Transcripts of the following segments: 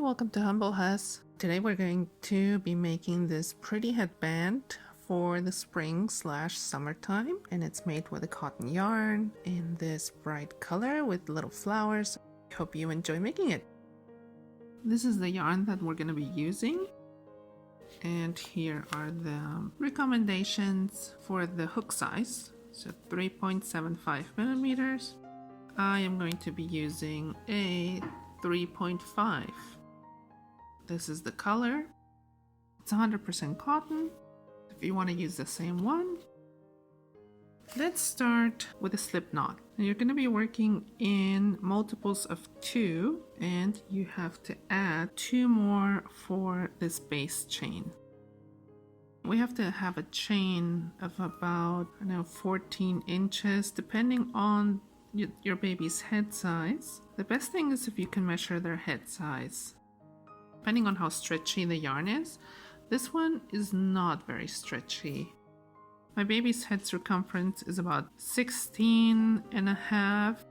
welcome to Humblehus. Today we're going to be making this pretty headband for the spring/summertime, and it's made with a cotton yarn in this bright color with little flowers. Hope you enjoy making it. This is the yarn that we're going to be using, and here are the recommendations for the hook size. So 3.75 millimeters. I am going to be using a 3.5. This is the color. It's 100% cotton. If you want to use the same one. Let's start with a slip knot. Now you're going to be working in multiples of 2, and you have to add 2 more for this base chain. We have to have a chain of about 14 inches depending on your baby's head size. The best thing is if you can measure their head size. Depending on how stretchy the yarn is, this one is not very stretchy. My baby's head circumference is about 16.5.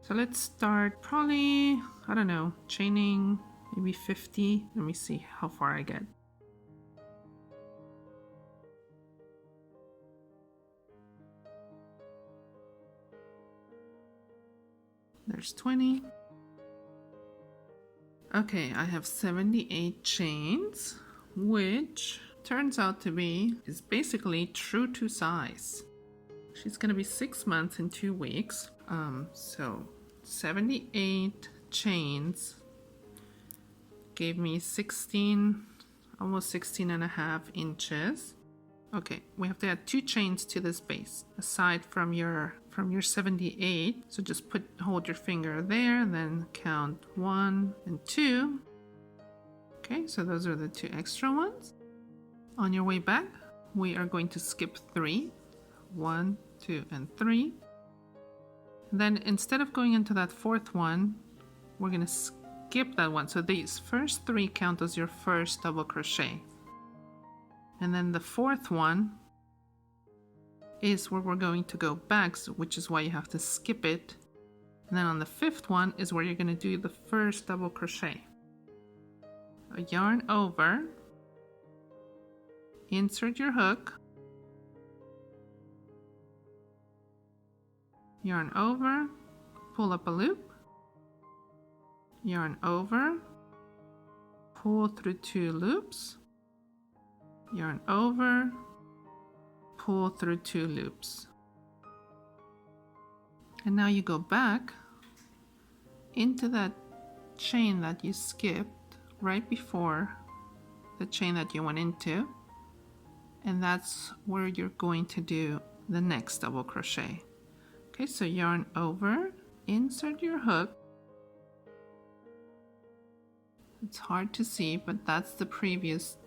So let's start probably, chaining maybe 50. Let me see how far I get. There's 20. Okay, I have 78 chains, which turns out to be is basically true to size. She's gonna be 6 months in 2 weeks. So 78 chains gave me 16, almost 16.5 inches. Okay, we have to add 2 chains to this base aside from your 78. So just hold your finger there, then count 1 and 2. Okay, so those are the 2 extra ones. On your way back, we are going to skip 3. 1, 2, and 3. Then instead of going into that 4th one, we're going to skip that one. So these first 3 count as your first double crochet. And then the 4th one is where we're going to go back, which is why you have to skip it. And then on the 5th one is where you're going to do the first double crochet. A yarn over, insert your hook, yarn over, pull up a loop, yarn over, pull through 2 loops, yarn over, pull through 2 loops. And now you go back into that chain that you skipped right before the chain that you went into, and that's where you're going to do the next double crochet. Okay, so yarn over, insert your hook. It's hard to see, but that's the previous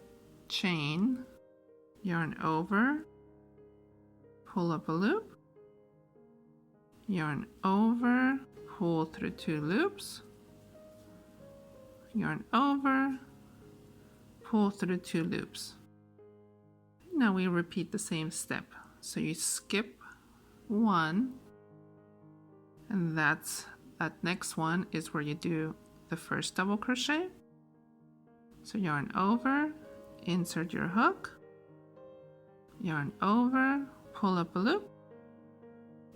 chain. Yarn over, pull up a loop, yarn over, pull through 2 loops, yarn over, pull through 2 loops. Now we repeat the same step. So you skip 1, and that next one is where you do the first double crochet. So yarn over, insert your hook, yarn over, pull up a loop,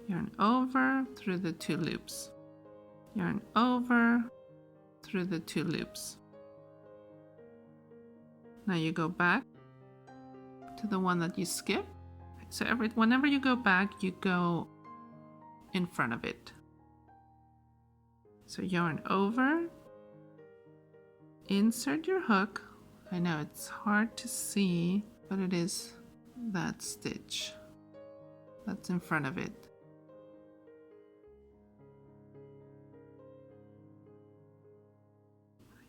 yarn over through the 2 loops, yarn over through the 2 loops. Now you go back to the one that you skipped. So whenever you go back, you go in front of it. So yarn over, insert your hook. I know it's hard to see, but it is that stitch that's in front of it.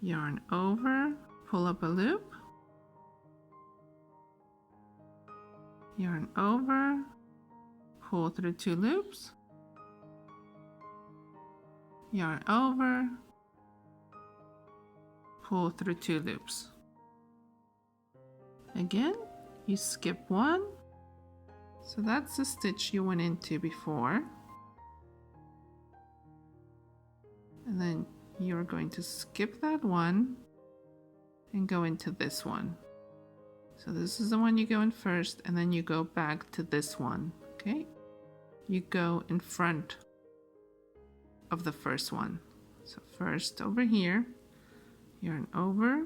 Yarn over, pull up a loop, yarn over, pull through 2 loops, yarn over, pull through 2 loops. Again, you skip 1, so that's the stitch you went into before, and then you're going to skip that one and go into this one. So this is the one you go in first, and then you go back to this one, okay? You go in front of the first one. So first over here, yarn over,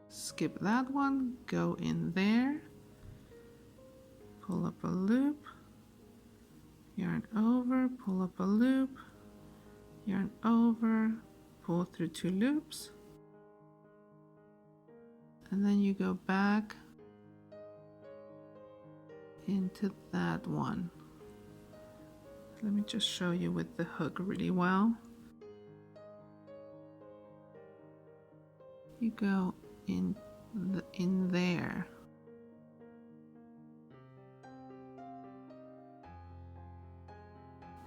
skip that one, go in there, pull up a loop, yarn over, pull up a loop, yarn over, pull through 2 loops, and then you go back into that one. Let me just show you with the hook really well. You go in there.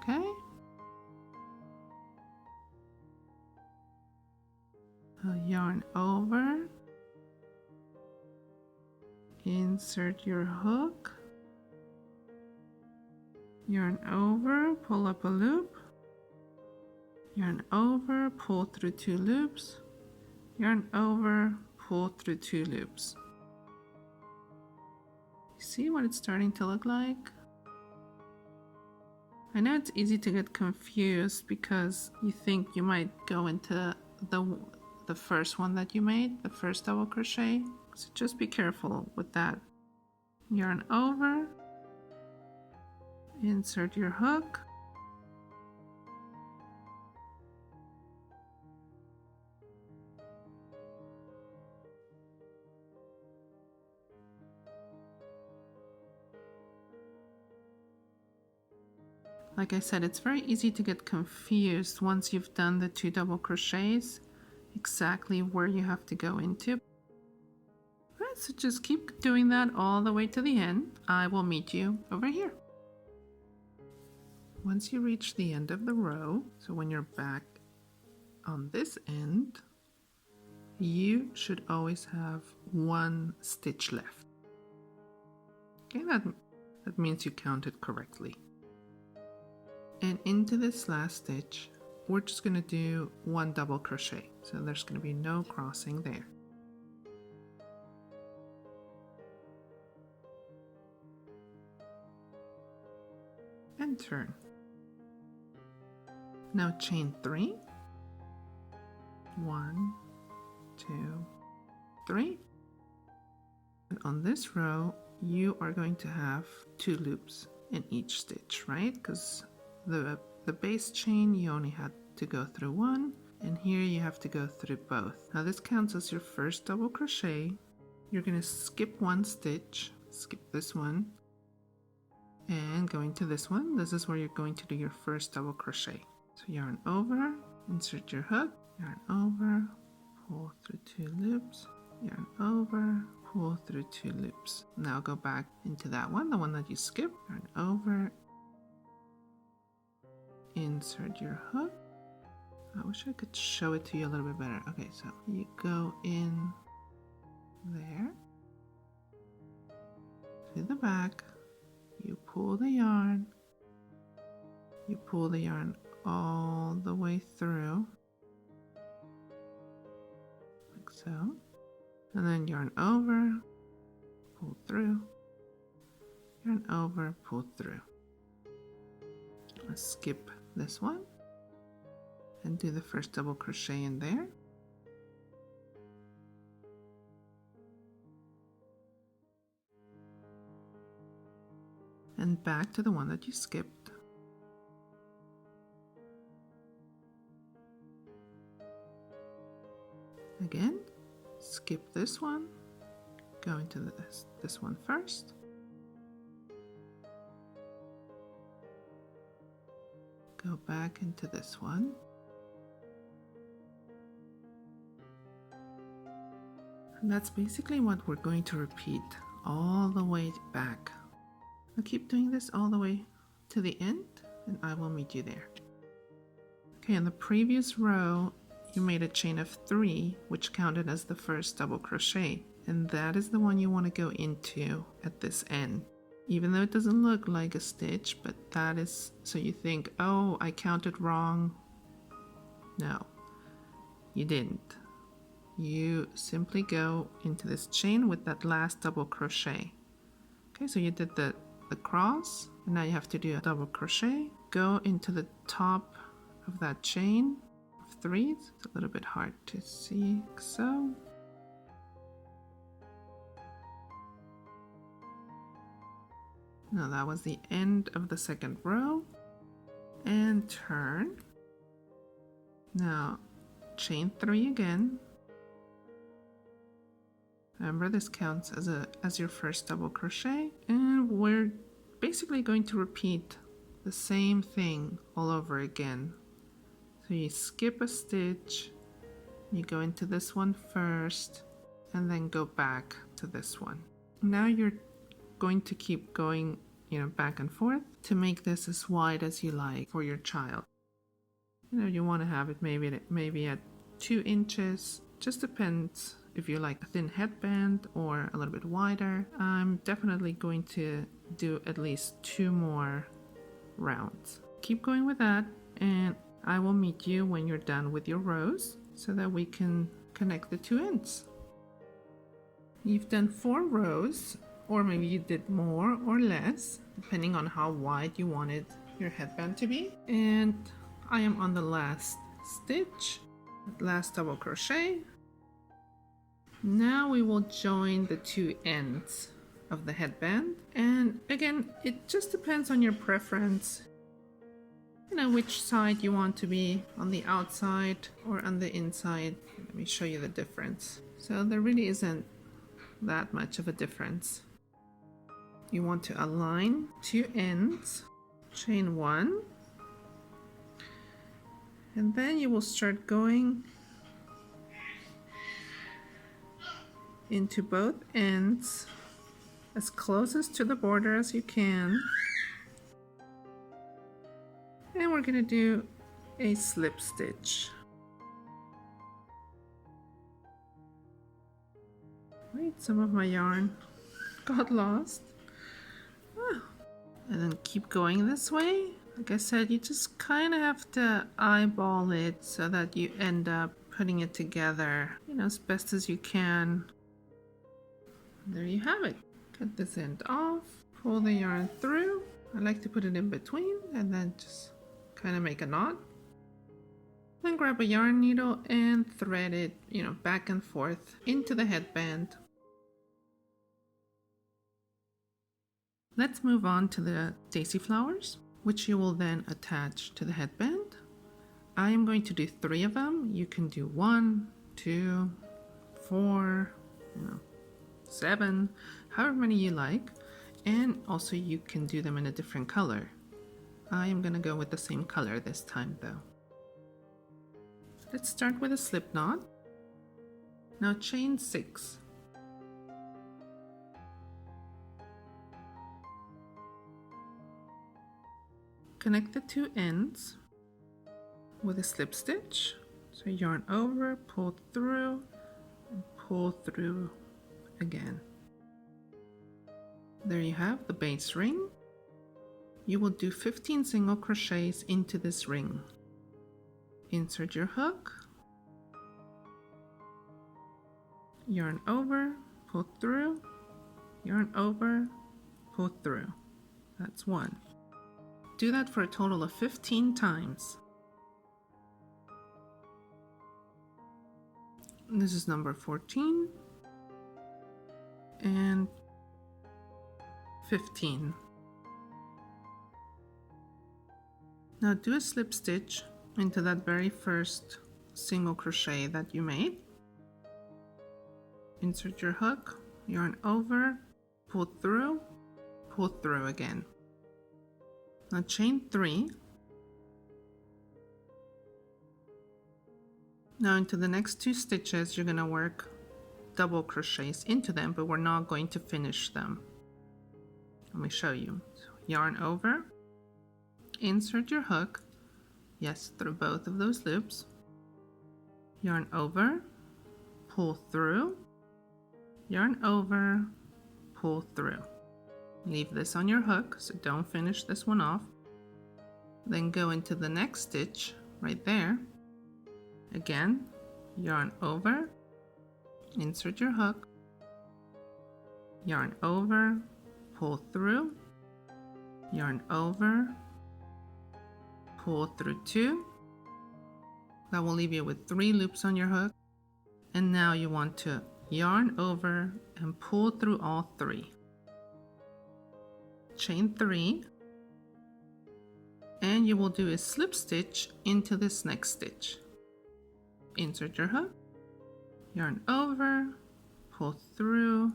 Okay? Yarn over, insert your hook, yarn over, pull up a loop, yarn over, pull through 2 loops, yarn over, pull through 2 loops. You see what it's starting to look like? I know it's easy to get confused because you think you might go into the first one that you made, the first double crochet. So just be careful with that. Yarn over, insert your hook, like I said, it's very easy to get confused once you've done the 2 double crochets, exactly where you have to go into. Alright, so just keep doing that all the way to the end. I will meet you over here. Once you reach the end of the row, so when you're back on this end, you should always have 1 stitch left. Okay, that means you counted correctly. And into this last stitch, we're just going to do 1 double crochet. So there's going to be no crossing there. And turn. Now chain 3. 1, 2, 3. And on this row, you are going to have 2 loops in each stitch, right? Because the base chain, you only had to go through 1, and here you have to go through both. Now this counts as your first double crochet. You're going to skip 1 stitch, skip this one, and go into this one. This is where you're going to do your first double crochet. So yarn over, insert your hook, yarn over, pull through 2 loops, yarn over, pull through 2 loops. Now go back into that one, the one that you skipped, yarn over, insert your hook. I wish I could show it to you a little bit better. Okay, so you go in there to the back, you pull the yarn, all the way through, like so, and then yarn over, pull through, yarn over, pull through. Let's skip this one and do the first double crochet in there. And back to the one that you skipped. Again, skip this one, go into this one first. Go back into this one. And that's basically what we're going to repeat all the way back. I'll keep doing this all the way to the end, and I will meet you there. Okay, in the previous row, you made a chain of 3, which counted as the first double crochet, and that is the one you want to go into at this end. even though it doesn't look like a stitch, but that is, so you think, oh, I counted wrong. No, you didn't. You simply go into this chain with that last double crochet. Okay, so you did the cross, and now you have to do a double crochet. Go into the top of that chain of 3. It's a little bit hard to see, so. Now that was the end of the 2nd row, and turn. Now chain 3 again. Remember, this counts as your first double crochet, and we're basically going to repeat the same thing all over again. So you skip a stitch, you go into this one first, and then go back to this one. Now you're going to keep going, back and forth to make this as wide as you like for your child. You want to have it maybe at 2 inches, just depends if you like a thin headband or a little bit wider. I'm definitely going to do at least 2 more rounds. Keep going with that, and I will meet you when you're done with your rows so that we can connect the 2 ends. You've done 4 rows, or maybe you did more or less, depending on how wide you wanted your headband to be. And I am on the last stitch, last double crochet. Now we will join the 2 ends of the headband, and again, it just depends on your preference, which side you want to be, on the outside or on the inside. Let me show you the difference. So there really isn't that much of a difference. You want to align 2 ends, chain 1, and then you will start going into both ends as closest to the border as you can, and we're going to do a slip stitch. Wait, some of my yarn got lost. And then keep going this way. Like I said, you just kind of have to eyeball it so that you end up putting it together, as best as you can. There you have it. Cut this end off, pull the yarn through. I like to put it in between and then just kind of make a knot. Then grab a yarn needle and thread it, back and forth into the headband. Let's move on to the daisy flowers, which you will then attach to the headband. I am going to do 3 of them. You can do 1, 2, 4, 7, however many you like. And also you can do them in a different color. I am going to go with the same color this time though. Let's start with a slip knot. Now chain 6. Connect the 2 ends with a slip stitch. So yarn over, pull through, and pull through again. There you have the base ring. You will do 15 single crochets into this ring. Insert your hook, yarn over, pull through, yarn over, pull through. That's 1. Do that for a total of 15 times. This is number 14 and 15. Now do a slip stitch into that very first single crochet that you made. Insert your hook, yarn over, pull through again. Now chain 3. Now into the next 2 stitches you're going to work double crochets into them, but we're not going to finish them. Let me show you. So yarn over, insert your hook, yes, through both of those loops, yarn over, pull through, yarn over, pull through. Leave this on your hook, so don't finish this one off. Then go into the next stitch right there. Again, yarn over, insert your hook, yarn over, pull through, yarn over, pull through 2. That will leave you with 3 loops on your hook. And now you want to yarn over and pull through all 3. Chain 3, and you will do a slip stitch into this next stitch. Insert your hook, yarn over, pull through,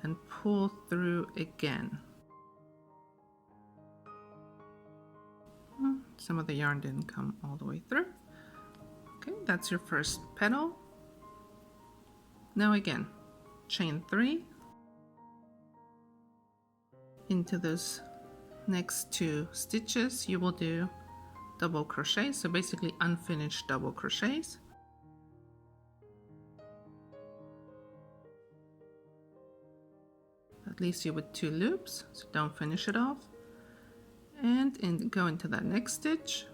and pull through again. Some of the yarn didn't come all the way through. Okay, that's your first petal. Now again, chain 3 into those next 2 stitches. You will do double crochets, so basically unfinished double crochets. That leaves you with 2 loops, so don't finish it off. And go into that next stitch.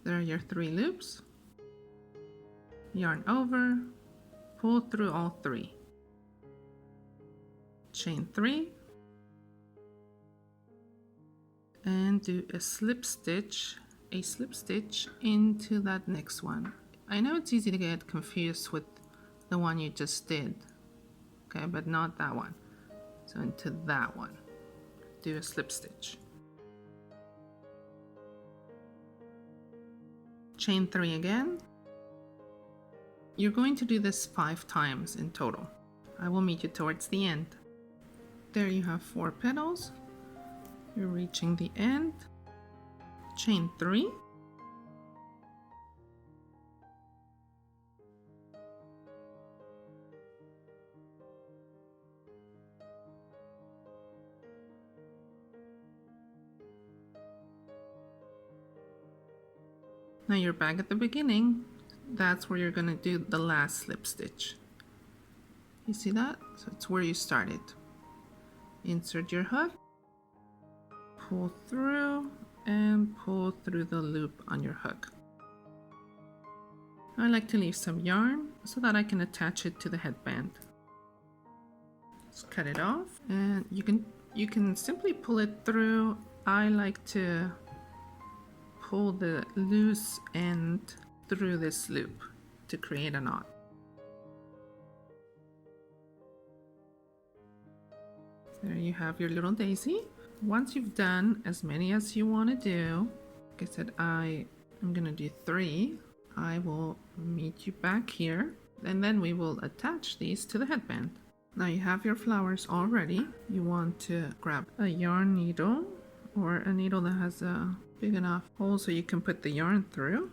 There are your 3 loops. Yarn over, pull through all 3. Chain 3. And do a slip stitch into that next one. I know it's easy to get confused with the one you just did, okay, but not that one. So into that one, do a slip stitch. Chain 3 again. You're going to do this 5 times in total. I will meet you towards the end. There you have 4 petals. You're reaching the end. Chain 3. Now you're back at the beginning. That's where you're going to do the last slip stitch. You see that? So it's where you started. Insert your hook, pull through, and pull through the loop on your hook. I like to leave some yarn so that I can attach it to the headband. Just cut it off, and you can simply pull it through. I like to pull the loose end through this loop to create a knot. There you have your little daisy. Once you've done as many as you want to do, like I said, I am gonna do 3. I will meet you back here, and then we will attach these to the headband. Now you have your flowers all ready. You want to grab a yarn needle or a needle that has a big enough hole so you can put the yarn through.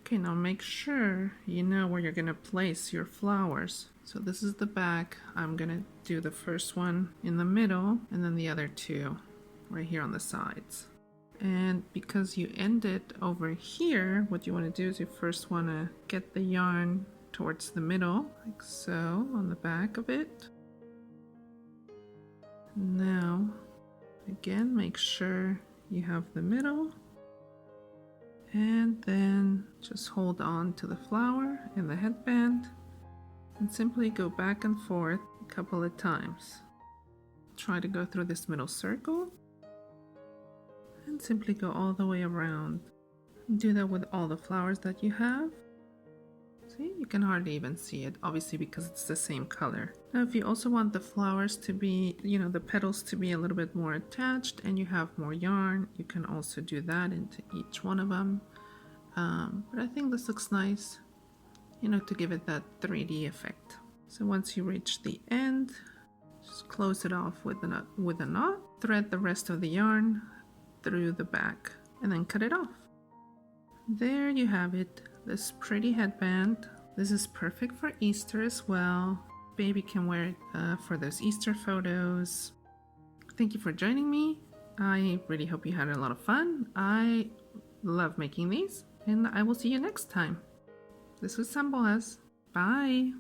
Okay, now make sure you know where you're gonna place your flowers. So this is the back. I'm gonna do the first one in the middle and then the other 2 right here on the sides. And because you ended over here, what you want to do is you first want to get the yarn towards the middle, like so, on the back of it. Now, again, make sure you have the middle. And then just hold on to the flower in the headband and simply go back and forth a couple of times. Try to go through this middle circle and simply go all the way around. Do that with all the flowers that you have. See, you can hardly even see it, obviously, because it's the same color. Now, if you also want the flowers to be, the petals to be a little bit more attached and you have more yarn, you can also do that into each one of them. But I think this looks nice, to give it that 3D effect. So once you reach the end, just close it off with a knot, thread the rest of the yarn through the back, and then cut it off. There you have it, this pretty headband. This is perfect for Easter as well. Baby can wear it for those Easter photos. Thank you for joining me. I really hope you had a lot of fun. I love making these, and I will see you next time. This was Humblehus. Bye!